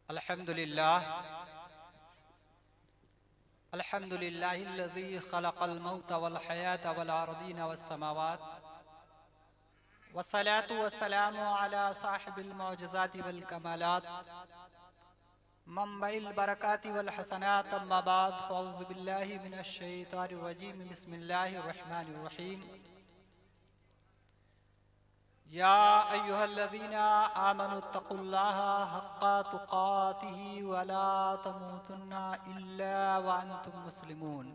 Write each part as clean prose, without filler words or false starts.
अल्हम्दुलिल्लाह अल्हम्दुलिल्लाहिल्लज़ी खलक़ल मौत वल हयात वल अर्दीन वस समावात वस्सलातु वस्सलामु अला साहिबिल मौजज़ाति वल कमालात मंबइल बरकाति वल हसनात अम्मा बाद फ़अऊज़ु बिल्लाहि मिनश शैतानिर रजीम बिस्मिल्लाहिर रहमानिर रहीम या अय्युहल्लज़ीना आमनुत्तक़ुल्लाहा हक़्क़ा तुक़ातिही वला तमूतुन्ना इल्ला व अंतुम मुस्लिमून।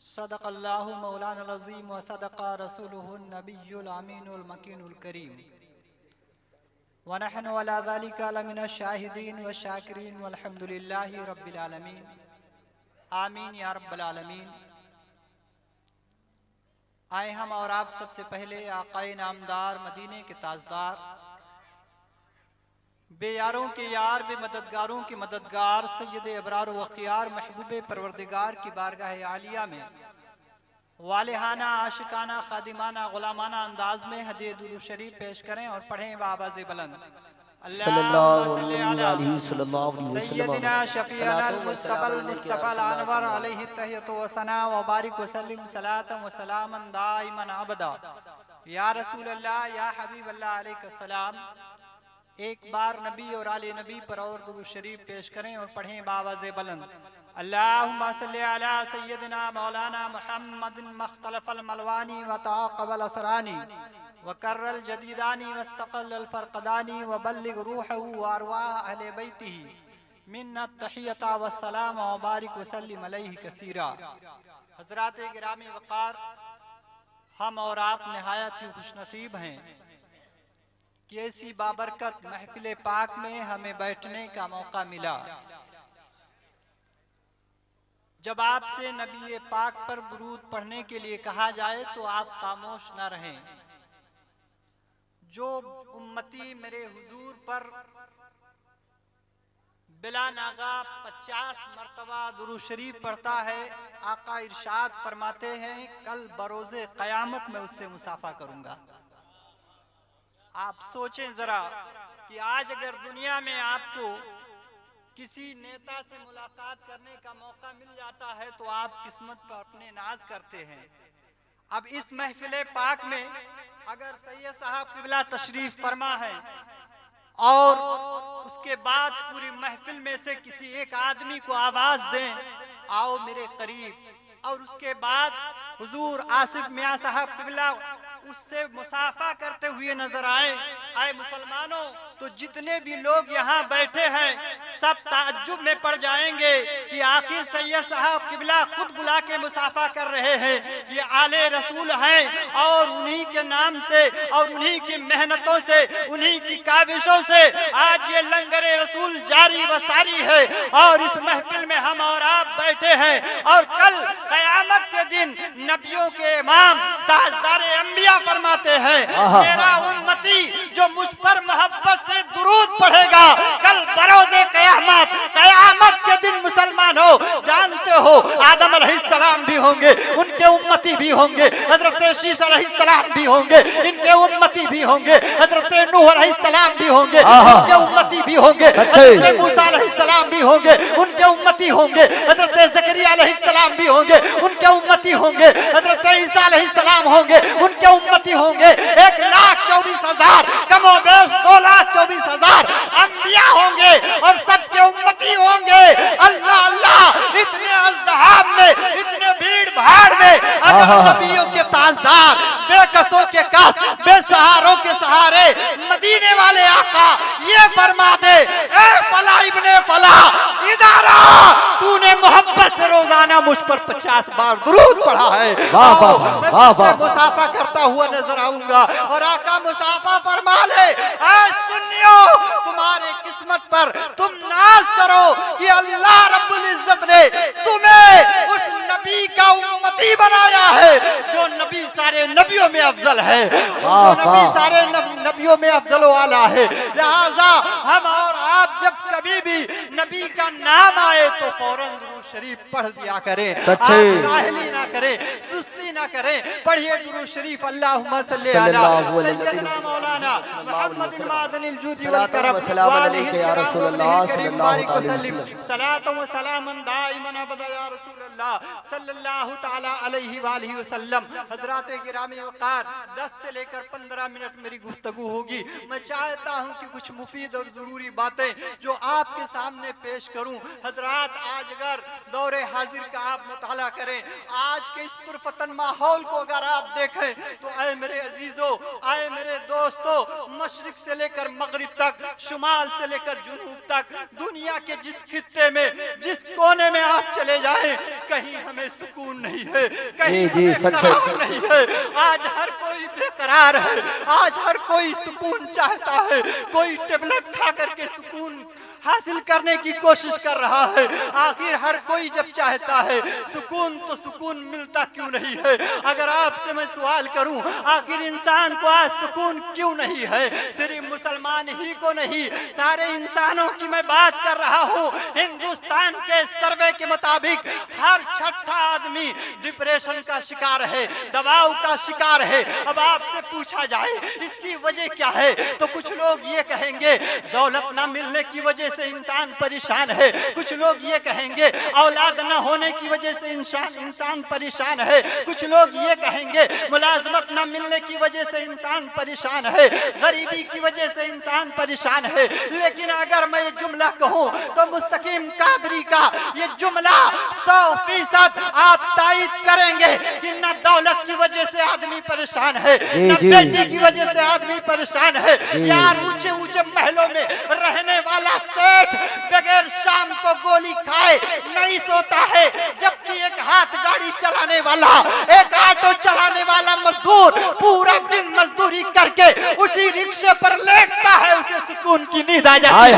सदक़ल्लाहु मौलानाल अज़ीम व सदक़ा रसूलुहुन नबियुल अमीनुल मकीनुल करीम व नहनु अला ज़ालिका लमिनश शाहिदीन व शाकिरीन वल्हम्दुलिल्लाहि रब्बिल आलमीन। आमीन या रब्बल आलमीन। आए हम और आप सबसे पहले आक़ाए नामदार मदीने के ताजदार बेयारों के यार बे मददगारों के मददगार सैयद अबरार व ख़ियार महबूब परवरदिगार की बारगाह आलिया में वालिहाना आशिकाना खादिमाना गुलामाना अंदाज में हदीए दुरूद शरीफ पेश करें और पढ़ें आवाज़ बुलंद। सय्यदना शफ़ीअना मुस्तफ़ल मुस्तफ़ल अनवर अलैहि तहियतु व सना व बारिक व सल्लिम सलातन व सलामन दाइमन अबदा या रसूल अल्लाह या हबीब अल्लाह अलैहि सलाम। एक बार नबी और आले नबी पर और दुरूद शरीफ पेश करें और पढ़ें बावाज़े बुलंद। अल्लाहुम्मा सल्ली अला सय्यदना मौलाना मुहम्मदिन मख्तलफल मलवानी व ताक़बल असरानी व कर्रल जदीदानी वस्तक़ल फ़रक़दानी व बल्लिग रूहहु व अरवाह अहले बैतिही मिन्नत तहियता व सलाम व बारिक व सल्लिम अलैहि कसीरा। हज़रात गिरामी वक़ार, हम और आप निहायत ही खुशनसीब हैं कि ऐसी बाबरकत महफ़िल पाक में हमें बैठने का मौका मिला। जब आपसे नबी पाक पर दुरूद पढ़ने के लिए कहा जाए तो आप खामोश न रहें। जो उम्मती मेरे हुजूर पर बिला नागा 50 मरतबा दुरूद शरीफ पढ़ता है, आका इरशाद फरमाते हैं कल बरोज़े क़यामत में उससे मुसाफा करूंगा। आप सोचें जरा कि आज अगर दुनिया में आपको किसी नेता से मुलाकात करने का मौका मिल जाता है तो आप किस्मत पर अपने नाज करते हैं। अब इस महफिल पाक में अगर सैयद साहब क़िबला तशरीफ फरमा है और उसके बाद पूरी महफिल में से किसी एक आदमी को आवाज दें आओ मेरे करीब, और उसके बाद हुजूर आसिफ मियां साहब क़िबला उससे मुसाफा करते हुए नजर आए मुसलमानों, तो जितने भी लोग यहाँ बैठे हैं सब ताज्जुब में पड़ जाएंगे कि आखिर सैयद साहब क़िबला खुद बुला के मुसाफा कर रहे हैं। ये आले रसूल हैं और उन्हीं के नाम से और उन्हीं की मेहनतों से उन्हीं की काविशों से आज ये लंगरे रसूल जारी व सारी है और इस महफिल में हम और आप बैठे हैं। और कल क़यामत के दिन नबियों के इमाम ताजदारे अंबिया फरमाते हैं मेरा उम्मती जो मुझ पर मोहब्बत से दुरूद पढ़ेगा कल बरोज़े क़यामत के दिन मुसलमानों जानते हो आदम अलैहिस्सलाम भी होंगे, उनके उम्मती भी होंगे, हजरत शीश अलैहिस्सलाम भी होंगे, इनके उम्मती भी होंगे, हजरत नूह अलैहिस्सलाम भी होंगे, उनके उम्मती भी होंगे, हजरत मूसा अलैहिस्सलाम भी होंगे, उनके उम्मती होंगे, हजरत ज़करिया अलैहिस्सलाम भी होंगे, उनके उम्मती होंगे, हजरत ईसा अलैहिस्सलाम होंगे, उनके उम्मती होंगे। 1,24,000 कमोबेश 2,24,000 अंबिया होंगे और सबके उम्मती होंगे। अल्लाह अल्लाह, इतने अज़दहाब में इतने भीड़ भाड़ में अगर नबियों के ताजदार बेकसों के कस बेसहारों के सहारे मदीने वाले आका ये फरमा दे ए फला इब्ने फला इदारा तूने मोहब्बत से रोजाना मुझ पर 50 बार दुरूद पढ़ा है, मैं मुसाफा करता हुआ नजर आऊंगा। और आका मुसाफा फरमा ले सुन्नियों तुम्हारे किस्मत पर तुम नाज करो कि अल्लाह रब्बुल इज्जत ने तुम्हें उस नबी का उम्मती बनाया है जो नबी सारे नबियों में अफजल है, नबी सारे नबियों में अफजल वाला है। लिहाजा हम और आप जब कभी भी नबी का नाम आए तो फौरन दुरूद शरीफ पढ़ दिया करें, काहिली ना करें, सुस्ती ना करें, पढ़िए दुरूद शरीफ अल्लाहुम्मा सल्ली अला सय्यदना मौलाना मुहम्मदिन मादनिल जुदी वल करम व आलिहि या रसूलल्लाह सल्लल्लाहु अलैहि वसल्लम सलातो व सलामन दाइमन अबदा या रसूलल्लाह सल्लल्लाहु तआला अलैहि व आलिहि वसल्लम। हजरात गिरामी वक़ार 10 से लेकर 15 मिनट मेरी गुफ्तगू होगी। मैं चाहता हूं कि कुछ मुफीद और जरूरी बातें जो आपके सामने पेश करूं। हजरात, आज अगर दौरे हाजिर का आप मुताला करें, आज के इस पुरफतन माहौल को अगर आप देखें तो आए मेरे अजीजों, आए मेरे दोस्तों, मशरिक से लेकर मगरिब तक, शुमाल से लेकर जुनूब तक, दुनिया के जिस खित्ते में, जिस कोने में आप चले जाएं, कहीं हमें सुकून नहीं है, कहीं हमें करार नहीं है। आज हर कोई बेकरार है, आज हर कोई सुकून चाहता है, कोई टेबलेट खा करके सुकून हासिल करने की कोशिश कर रहा है। आखिर हर कोई जब चाहता है सुकून, तो सुकून मिलता क्यों नहीं है? अगर आपसे मैं सवाल करूं, आखिर इंसान को आज सुकून क्यों नहीं है? सिर्फ मुसलमान ही को नहीं, सारे इंसानों की मैं बात कर रहा हूं। हिंदुस्तान के सर्वे के मुताबिक हर छठा आदमी डिप्रेशन का शिकार है, दबाव का शिकार है। अब आपसे पूछा जाए इसकी वजह क्या है, तो कुछ लोग ये कहेंगे दौलत न मिलने की वजह से इंसान परेशान है, कुछ लोग ये कहेंगे औलाद न होने की वजह से इंसान परेशान है, कुछ लोग ये कहेंगे मुलाजमत न मिलने की वजह से इंसान परेशान है, गरीबी की वजह से इंसान परेशान है। लेकिन अगर मैं ये जुमला कहूँ तो मुस्तकीम कादरी का ये जुमला 100% आप तायद करेंगे कि न दौलत की वजह से आदमी परेशान है, न बेटी की वजह से आदमी परेशान है। यार, ऊंचे ऊंचे महलों में रहने वाला सेठ बगैर शाम को गोली खाए नहीं सोता है, जबकि एक हाथ गाड़ी चलाने वाला, एक ऑटो चलाने वाला मजदूर पूरा दिन मजदूरी करके उसी रिक्शे पर लेटता है, उसे सुकून की नींद आ जाती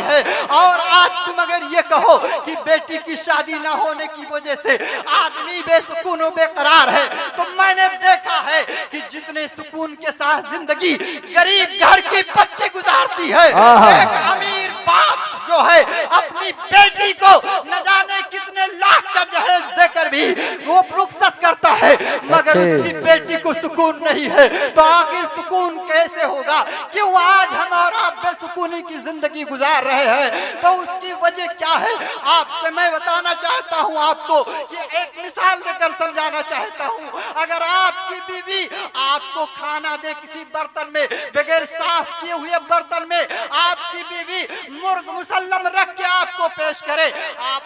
है। और आज तुम अगर ये कहो कि बेटी की शादी ना होने की वजह से आदमी बेसुकून और बेकरार है, तो मैंने देखा है कि जितने सुकून के साथ जिंदगी गरीब घर की बच्चे गुजारती है, एक अमीर बाप जो है अपनी बेटी को न जाने कितने लाख का जहेज देकर भी वो रुखसत करता है, मगर उसकी बेटी को सुकून नहीं है। तो आखिर सुकून कैसे होगा? क्यों आज हम और आप बेसुकूनी की जिंदगी गुजार रहे हैं? तो उसकी वजह क्या है आपसे मैं बताना चाहता हूँ। आपको ये एक मिसाल देकर समझाना चाहता हूँ। अगर आपकी बीवी आपको खाना दे किसी बर्तन में, बगैर साफ किए हुए बर्तन में आपकी बीवी मुर्ग मुसल्लम रख के आपको पेश करे, आप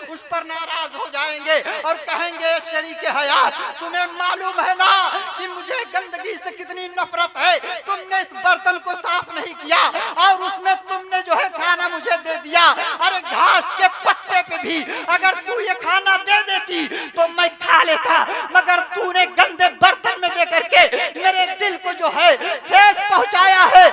उस पर नाराज हो जाएंगे और कहेंगे शरीक हयात, तुम्हें मालूम है ना कि मुझे गंदगी से कितनी नफरत है, तुमने इस बर्तन को साफ नहीं किया और उसमें तुमने जो है खाना मुझे दे दिया। अरे घास के पत्ते पे भी अगर तू ये खाना दे देती तो मैं खा लेता, मगर तूने गंदे बर्तन में दे करके मेरे दिल को जो है ठेस पहुंचाया है।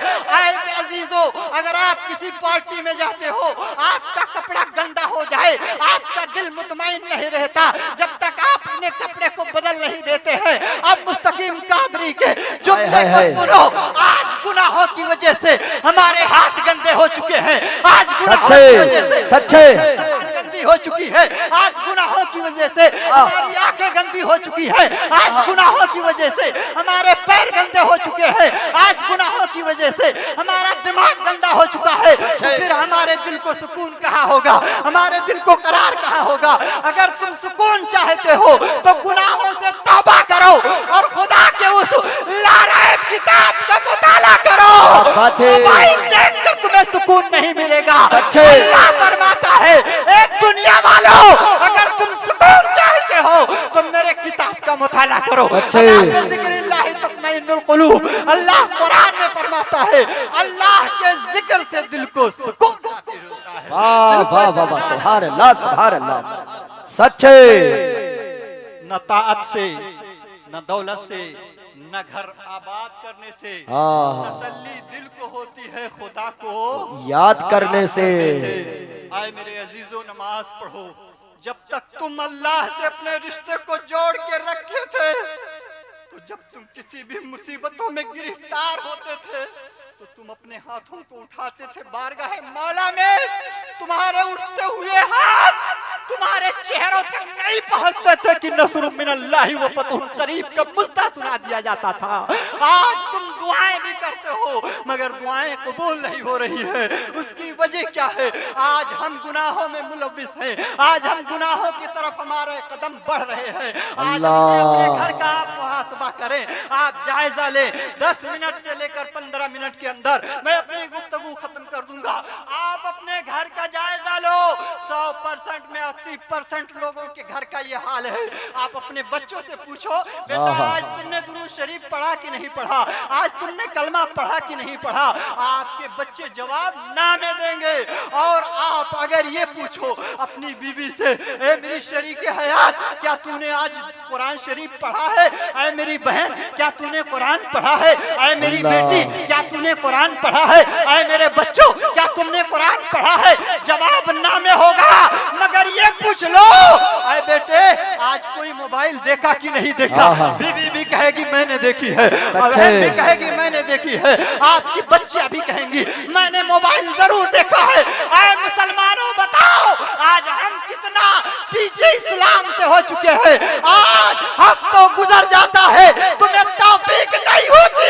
अजीजों, अगर आप किसी पार्टी में जाते हो, आपका कपड़ा गंदा हो जाए, आपका दिल मुतमईन नहीं रहता जब तक आप अपने कपड़े को बदल नहीं देते हैं। अब मुस्तकीम कादरी के जुमले को सुनो। आज गुनाहों की वजह से हमारे हाथ गंदे हो चुके हैं, आज गुनाहों की वजह से सच्चे गंदी हो चुकी है, आज गुनाहों की वजह से हमारी आंखें गंदी हो चुकी है, आज गुनाहों की वजह से हमारे पैर गंदे हो चुके हैं, आज गुनाहों की वजह से हमारा दिमाग गंदा हो चुका है। फिर हमारे दिल को सुकून कहाँ होगा? हमारे दिल को करार कहाँ होगा? अगर तुम सुकून चाहते हो तो गुनाहों से तौबा करो और खुदा के उस लाराइब किताब का मुताला करो। मोबाइल देखकर तुम्हें सुकून नहीं मिलेगा। अल्लाह फरमाता है, एक दुनिया वालों, अगर तुम सुकून चाहते हो तो मेरे किताब का मुताला करो। अल्लाह कुरान में फरमाता है, अल्लाह के जिक्र से दिल को सुकून होता है। वाह वाह वाह, सुभान अल्लाह, सुभान अल्लाह। सच्चे न ताअत से, न दौलत से, न घर आबाद करने से तसल्ली दिल को होती है, खुदा को याद करने से। आए मेरे अजीजों, नमाज पढ़ो। जब तक तुम अल्लाह से अपने रिश्ते को जोड़ के रखे थे, तो जब तुम किसी भी मुसीबतों में गिरफ्तार होते थे तो तुम अपने हाथों को उठाते थे बारगाह मौला में। तुम्हारे उठते हुए हाथ तुम्हारे चेहरों तक नहीं पहुंचते थे कि नस्रुम मिनल्लाहि व फतहुन करीब का मुद्दा सुना दिया जाता था। आज तुम दुआएं भी करते हो मगर दुआएं कबूल नहीं हो रही है। उसकी वजह क्या है? आज हम गुनाहों में मुलविस हैं, आज हम गुनाहों की तरफ हमारे कदम बढ़ रहे हैं। आज अपने घर का आप मुहासबा करें, आप जायजा लें। 10 मिनट से लेकर 15 मिनट के अंदर मैं अपनी गुफ्तगू खत्म कर दूंगा। आप अपने घर का जायजा लो। 100% में 80% लोगों के घर का ये हाल है। आप अपने बच्चों से पूछो, बेटा आज तुमने दुरूद शरीफ पढ़ा कि नहीं पढ़ा, आज तुमने कलमा पढ़ा कि नहीं पढ़ा। आपके बच्चे जवाब ना में देंगे। और आप अगर ये पूछो अपनी बीवी से, ए मेरी शरीके हयात क्या तूने आज कुरान शरीफ पढ़ा है? ऐ मेरी बहन क्या तूने कुरान पढ़ा है? ऐ मेरी बेटी क्या तूने कुरान पढ़ा है? ऐ मेरे बच्चों क्या तुमने कुरान पढ़ा है? जवाब ना में होगा। मगर ये पूछ लो, ऐ बेटे आज कोई मोबाइल देखा कि नहीं देखा? बीवी भी कहेगी मैंने देखी है, बहन भी कहेगी मैंने देखी है, आपकी बच्चियां भी कहेंगी मैंने मोबाइल जरूर देखा है। ऐ मुसलमानों बताओ आज हम कितना पीछे इस्लाम से हो चुके हैं। आज हक तो गुजर जाता है, तुम्हें तौफीक नहीं होती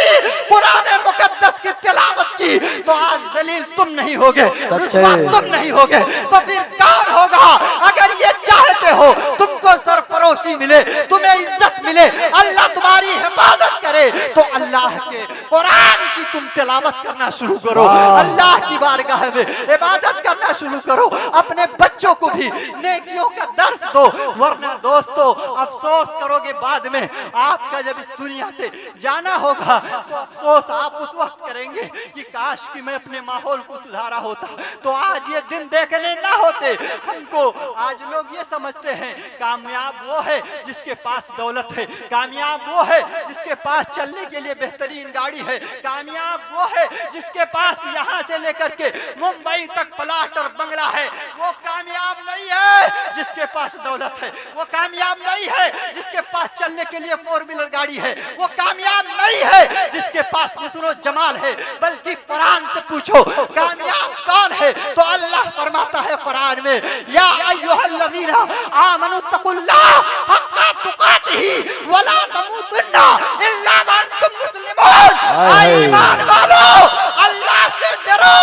कुरान मुकद्दस की तिलावत की, तो आज दलील तुम नहीं होगे, रुसवा तुम नहीं होगे, तो फिर कौन होगा? अगर ये चाहते हो तुमको सरफरोशी मिले, तुम्हें इज्जत मिले, अल्लाह तुम्हारी हिफाजत करे, तो अल्लाह के कुरान की तुम तिलावत करना शुरू करो, अल्लाह की बारगाह में इबादत करना शुरू करो, अपने बच्चों को भी नेकियों का दर्स दो। वरना दोस्तों अफसोस करोगे बाद में, आपका जब इस दुनिया से जाना होगा तो अफसोस आप उस वक्त करेंगे कि काश कि मैं अपने माहौल को सुधारा होता तो आज ये दिन देखने ना होते हमको। आज लोग ये समझते हैं कामयाब वो है जिसके पास दौलत है, कामयाब वो है जिसके पास चलने के लिए बेहतरीन गाड़ी है, कामयाब वो है जिसके पास यहाँ से लेकर के मुंबई तक प्लाट और बंगला है। वो कामयाब नहीं है जिसके पास दौलत है, वो कामयाब नहीं है जिसके पास चलने के लिए 4 व्हीलर गाड़ी है, वो कामयाब नहीं है जिसके पास हुस्न जमाल है। बल्कि कुरान से पूछो कामयाब कौन है, तो अल्लाह फरमाता है कुरान में, या अय्युहल्लज़ीना आमनु तकुल्लाह हक्का तुकातिही वला तमूतुन्ना इल्ला व अंतुम मुस्लिमून। ईमान वालों अल्लाह से डरो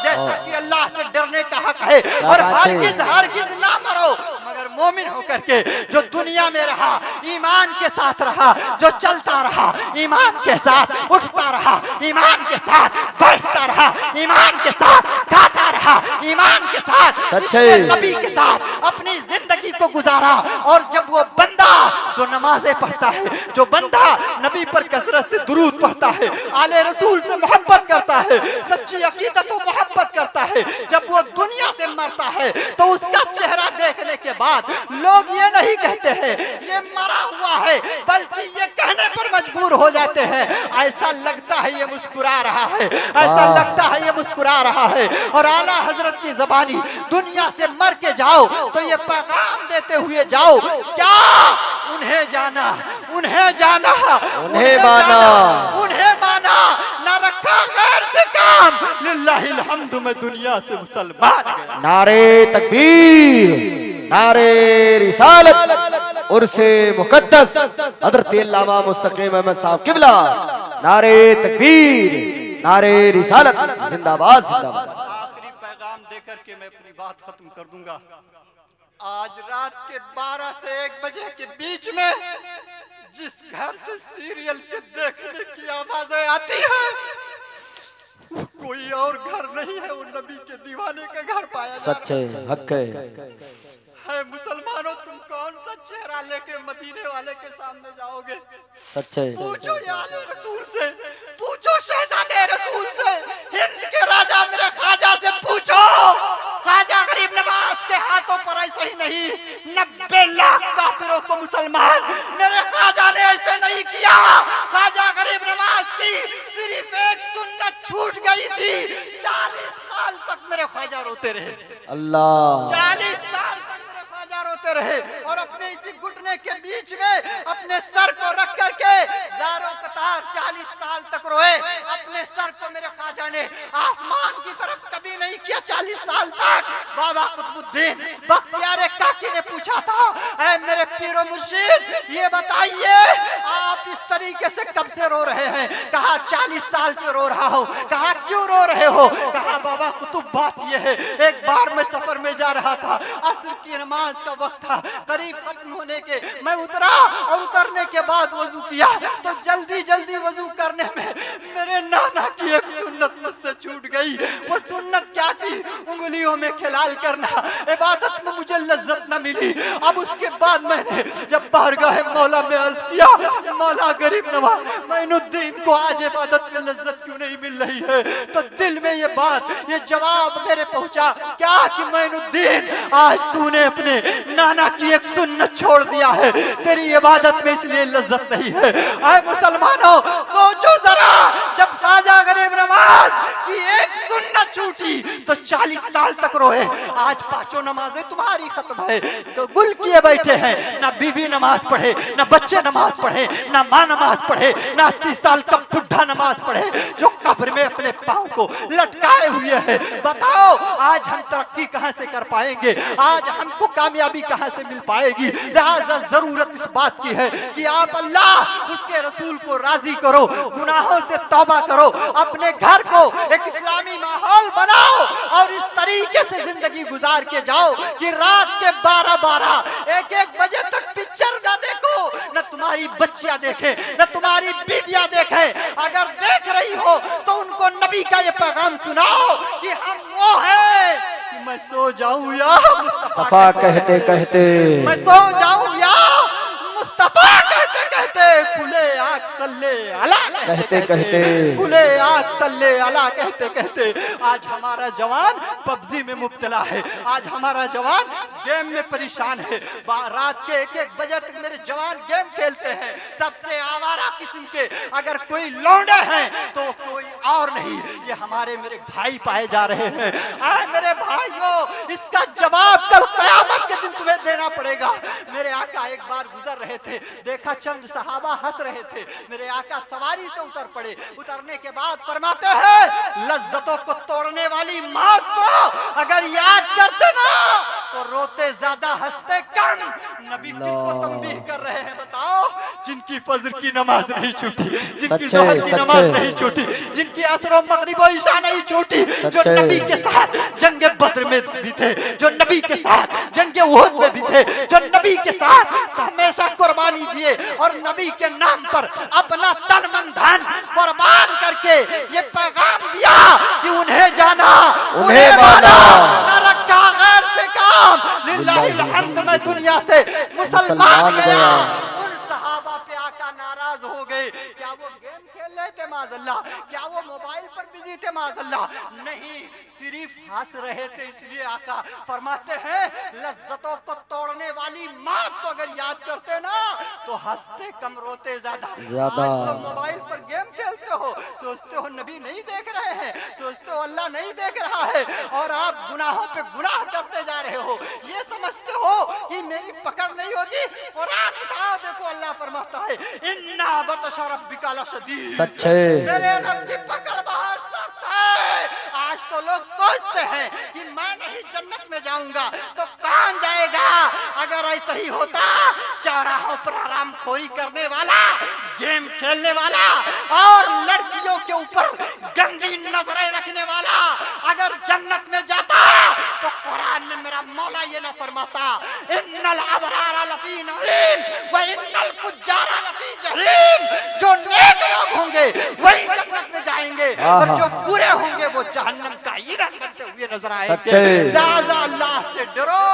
जैसा कि अल्लाह से डरने का हक है, और हरगिज़ ना मरो मगर मोमिन होकर के, जो दुनिया में रहा ईमान के साथ रहा, जो चलता रहा ईमान के साथ, उठता रहा ईमान के साथ, बैठता रहा ईमान के साथ, खाता रहा ईमान के साथ, नबी के साथ अपनी जिंदगी को गुजारा। और जब वो बंदा जो नमाजें पढ़ता है, जो बंदा नबी पर कसरत से दुरूद पढ़ता है, आले रसूल से मोहब्बत करता है, सच्ची अकीदत और मोहब्बत करता है, जब वो दुनिया से मरता है तो उसका चेहरा देखने के बाद लोग ये नहीं कहते हैं ये मरा हुआ है, बल्कि ये कहने पर मजबूर हो जाते हैं ऐसा लगता है ये मुस्कुरा रहा है, ऐसा लगता है ये मुस्कुरा रहा है। और आला हजरत की ज़बानी दुनिया से मर के जाओ तो ये पैगाम देते हुए जाओ, क्या उन्हें जाना, उन्हें जाना, उन्हें माना, उन्हें माना, ना रखा गैर से काम, लिल्लाहिल हम्दु में दुनिया से मुसलमान। नारे तकबीर, नारे रिसालत, उर्से मुकद्दस हज़रत अल्लामा मुस्तकीम अहमद साहब किबला, नारे तकबीर, नारे रिसालत, जिंदाबाद जिंदाबाद। आखिरी पैगाम देकर के मैं अपनी बात खत्म कर दूंगा। आज रात के 12 से 1 बजे के बीच में जिस घर से सीरियल के देखने की आवाजें आती है वो कोई और घर नहीं है, वो नबी के दीवाने का घर पाया जाता है। सच्चे हक है मुसलमानों, तुम कौन सा चेहरा लेके मदीने वाले के सामने जाओगे? सच्चे पूछो या आले रसूल से, पूछो शहजादे रसूल से, हिंद के राजा मेरे ख्वाजा से पूछो। ख्वाजा गरीब नवाज के हाथों पर ऐसे ही नहीं 90 लाख काफिरों को मुसलमान मेरे ख्वाजा ने ऐसे नहीं किया। ख्वाजा गरीब नवाज की सिर्फ एक सुन्नत छूट गई थी, 40 साल तक मेरे ख्वाजा रोते रहे। अल्लाह 40 साल तक मेरे ख्वाजा रोते करते रहे और अपने इसी घुटने के बीच में अपने सर को रख करके ज़ारों कतार 40 साल तक रोए। अपने सर को मेरे ख्वाजा ने आसमान की तरफ कभी नहीं किया 40 साल तक। बाबा कुतुबुद्दीन बख्तियार काकी ने पूछा था, ऐ मेरे पीरो मुर्शिद ये बताइए आप इस तरीके से कब से रो रहे हैं? कहा 40 साल से रो रहा हूँ। कहा क्यों रो रहे हो? कहा बाबा कुतुब बात ये है, एक बार मैं सफर में जा रहा था, असर की नमाज का वक्त था, करीब खत्म होने के मैं उतरा और उतरने के बाद वजू किया तो जल्दी जल्दी वजू करने में मेरे नाना की एक सुन्नत मुझसे छूट गई। वो सुन्नत क्या थी? उंगलियों में खिलाल करना। इबादत में मुझे लज्जत न मिली। अब उसके बाद मैंने जब बारगाह मौला में अर्ज किया, मौला गरीब नवाज मोइनुद्दीन को आज इबादत में लज्जत क्यों नहीं मिल रही है? तो दिल में ये बात, ये जवाब मेरे पहुंचा क्या कि मोइनुद्दीन आज तूने अपने नाना की एक सुन्नत छोड़ दिया है, तेरी इबादत में इसलिए लज्जत नहीं है। आए मुसलमानों सोचो जरा, जब ख्वाजा गरीब नवाज की एक सुन्नत छूटी तो 40 साल तक रोए। आज पांचों नमाजें तुम्हारी खत्म है तो गुल किए बैठे हैं, ना बीवी नमाज पढ़े, ना बच्चे नमाज पढ़े, ना माँ नमाज पढ़े, ना 80 साल का बुढ़ा नमाज पढ़े जो कब्र में अपने पाँव को लटकाए हुए है। बताओ आज हम तरक्की कहां से कर पाएंगे? आज हमको कामयाबी कहां से मिल पाएगी? लिहाजा जरूरत इस बात की है कि आप अल्लाह उसके रसूल को राजी करो, गुनाहों से तौबा करो, अपने घर को एक इस्लामी माहौल बनाओ और इस तरीके से जिंदगी गुजार के जाओ कि रात के 12-12, 1-1 बजे तक पिक्चर न देखो, न तुम्हारी बच्चियां देखें, न तुम्हारी बीवियां देखें। अगर देख रही हो तो उनको नबी का ये पैगाम सुनाओ कि हम वो है कि मैं सो जाऊं या मुस्तफा कहते कहते, मैं सो जाऊं या मुस्तफा कहते कहते, खुले आँख सल्ले अला कहते कहते, खुले आँख सल्ले अला कहते कहते। आज हमारा जवान पबजी में मुब्तला है, आज हमारा जवान गेम में परेशान है। रात के 1-1 बजे तक मेरे जवान गेम खेलते हैं, सबसे आवारा किस्म के। अगर कोई लौंडे हैं तो कोई और नहीं, ये हमारे मेरे भाई पाए जा रहे हैं। आए मेरे भाइयों, इसका जवाब कल क़यामत के दिन तुम्हें देना पड़ेगा। मेरे आका एक बार गुजर रहे थे, देखा चंद सहाबा हंस रहे थे, मेरे आका सवारी से उतर पड़े। उतरने के बाद फरमाते हैं, लज्जतों को तोड़ने वाली मौत को अगर याद करते ना तो रोते ज्यादा हंसते कम। नबी किसको तंबीह कर रहे हैं बताओ? जिनकी फजर की नमाज नहीं छूटी, जिनकी ज़ोहर की नमाज नहीं छूटी, जिनकी असर और मगरिब और इशा नहीं छूटी, जो नबी के साथ जंग बद्र में भी थे, जो नबी के साथ जंग उहद में भी थे, जो नबी के साथ हमेशा कुर्बानी दिए और नबी के नाम पर अपना तन मन धन कुर्बान करके ये पैगाम दिया कि उन्हें जाना, उन्हें माना, न रखा गैर से काम। लिल्लाहिल हम्द, मैं दुनिया से मुसलमान गया। उन सहाबा पे आका नाराज हो गए। क्या वो गेम खेल रहे थे माज़अल्लाह? क्या वो मोबाइल पर बिजी थे माज़अल्लाह? नहीं, सिर्फ हंस रहे थे। इसलिए आका फरमाते हैं, लज्जतों को तोड़ने वाली मौत को अगर याद करते ना तो हंसते कम रोते ज्यादा। आज तो मोबाइल पर गेम खेलते हो, सोचते हो नबी नहीं देख रहे हैं, सोचते हो अल्लाह नहीं देख रहा है और आप गुनाहों पे गुनाह करते जा रहे हो। ये समझते हो कि मेरी पकड़ नहीं होगी। कुरान उठाओ, देखो अल्लाह फरमाता है, इन्ना बतशा रब्बिका लशदीद, सच्चे तेरे रब की पकड़ बहुत सख्त है। आज तो लोग सोचते हैं कि मैं नहीं जन्नत में जाऊंगा तो कौन जाएगा? अगर ऐसा ही होता, चौराहों पर आराम खोरी करने वाला, गेम खेलने वाला और लड़कियों के ऊपर गंदी नजरें रखने वाला अगर जन्नत में जाता तो कुरान में मेरा मौला ये ना फरमाता, इन्नल अबरारा लफी नईम व इन्नल फुज्जारा लफी जहीम। जो नेक लोग होंगे वही जन्नत में जाएंगे और जो बुरे होंगे वो जहन्नम का ईंधन बनते हुए नजर आएंगे। लिहाजा अल्लाह से डरो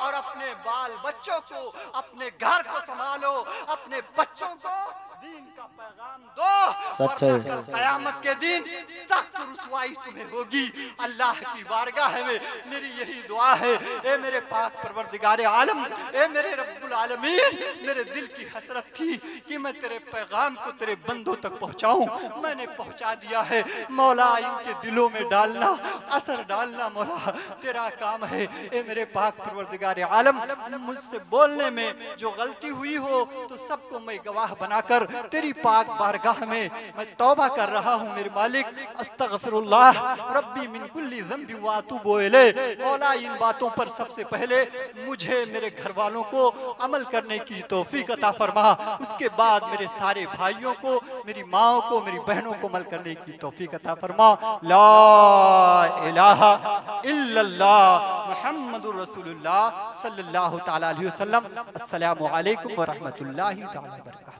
और अपने बाल बच्चों को, अपने घर को संभालो, अपने बच्चों को दीन का पैगाम दो, सच है। वरना कल क़यामत के दिन सख्त रुसवाई तुम्हें होगी। अल्लाह की बारगाह में मेरी यही दुआ है, ए मेरे पाक परवरदिगार आलम, ए मेरे रब्बुल आलमीन, मेरे दिल की हसरत थी कि मैं तेरे पैगाम को तेरे बंदों तक पहुंचाऊं, मैंने पहुंचा दिया है। मौला इनके दिलों में डालना, असर डालना मौला तेरा काम है। ए मेरे पाक परवरदिगार आलम, मुझसे बोलने में जो गलती हुई हो तो सबको मैं गवाह बनाकर तेरी पाक बारगाह में मैं तौबा कर रहा हूँ मेरे मालिक। अस्तगफिरुल्लाह रब्बी मिन कुल्ली ज़ंबि व अतूबु इलैह। मौला इन बातों पर सबसे पहले मुझे, मेरे घर वालों को अमल करने की तौफीक अता फरमा, उसके बाद मेरे सारे भाइयों को, मेरी माओ को, मेरी बहनों को अमल करने की तौफीक अता फरमा। ला इलाहा इल्लल्लाह मुहम्मदुर रसूलुल्लाह सल्लल्लाहु तआला अलैहि वसल्लम। अस्सलामु अलैकुम व रहमतुल्लाहि तआला व बरकातहू।